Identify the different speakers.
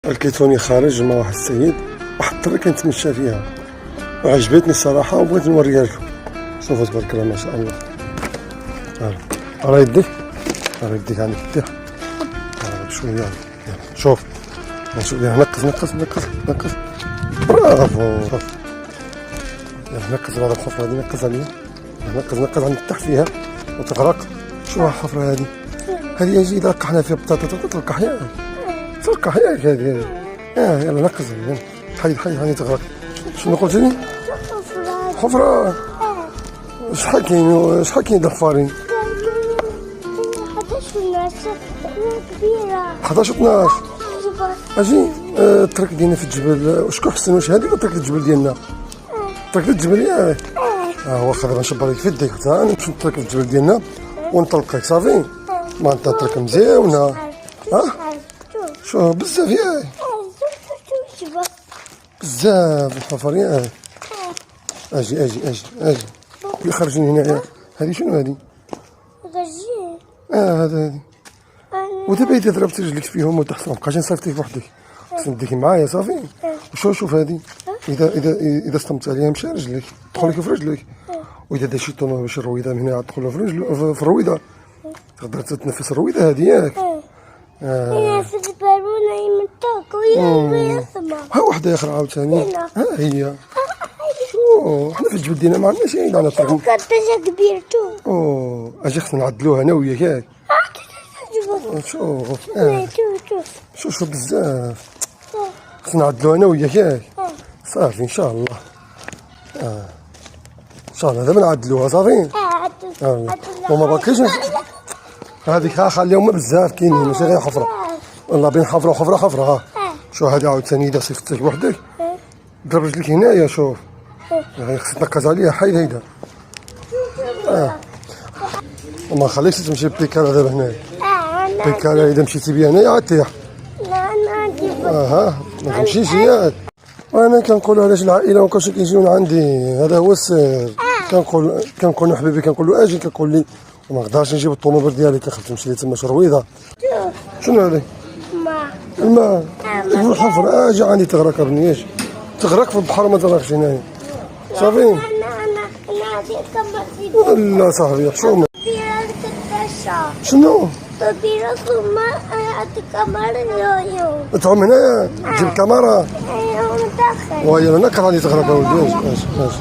Speaker 1: لقيتوني خارج مع واحد السيد، واحد الطريق كنتمشى فيها وعجبتني الصراحه وبغيت نوريها لكم. شوفوا تبارك الله ما شاء الله. راه يديك، راه يديك عندك يديك شويه. يلا شوف شوف، نقص نقص نقص نقص، برافو. يلا نقص هذا الحفره هذه، نقص عليها، نقص نقص عند تحت فيها وتغرق. شو الحفره هذه؟ هذه اجي اذا لقحنا فيها بطاطا تلقح ياك، تلقح ياك هذه. يلا نقص، حيد حيد حيد تغرق. شنو قلت لي؟ حفره. شحال كاين دحفارين؟ 11 12. اجي الترك ديالنا في الجبل، وشكون حسن؟ واش هذه ولا ترك الجبل ديالنا؟ ترك الجبل ياك. واخا دابا نشبر لك في يديك حتى انا نمشي نترك الجبل ديالنا ونطلقك صافي. ما انت ترك مزيونه. شوف بزاف ياك، بزاف الحفر ياك. اجي اجي اجي اجي اللي خرجني هنايا. هذه شنو هذه؟ هذه. ودابا إذا ضربتي رجليك فيهم وتحت ما بقاش نصيفطيك بوحدك، خصك تديكي معايا صافي. شوف هذه، إذا استمت عليها مشى رجلك تدخل لك في رجلك، وإذا دا شي طومة باش الرويضة من هنا تدخل في الرويضة، تقدر تتنفس الرويضة هذه ياك.
Speaker 2: في البالونة يمتاك ويا
Speaker 1: ها وحدة أخرى عاوتاني. ها هي. شوف حنا في الجبل ديالنا ما عندناش عيد على الطريق.
Speaker 2: كرتاجة كبيرتو.
Speaker 1: أجي خصنا نعدلوها أنا وياك ياك. شوف بزاف خصنا نعدلوها انا وياك ياك. صافي ان شاء الله. ان شاء الله دابا نعدلوها صافي. وما باقيش هذيك. خليهم بزاف كاينين ماشي غير حفره، والله بين حفره وحفره حفره. شوف هذه عاوتاني اذا صيفطتك بوحدك ضرب رجليك هنايا. شوف خصك تنقز عليها. حيد هيدا. وما خليكش تمشي ببيكالا دابا هنايا. بيكالا اذا مشيتي بيا هنايا عاد تيح. ما تمشيش ياك. وانا كنقول علاش العائله مابقاوش كيجيو عندي، هذا هو السر. كنقول حبيبي، كنقول له اجي، كنقول لي وما نقدرش نجيب الطوموبيل ديالي، كنخاف تمشي لي تما شرويضه. شنو هذا؟ الماء. الحفر اجي عندي تغرق ابني. ايش تغرق في البحر ما تغرقش هنايا صافي. لا صاحبي حشومه. شنو؟ تعوم هنايا تجيب الكاميرا. وهي انا كرهني تغرق اولدي. اش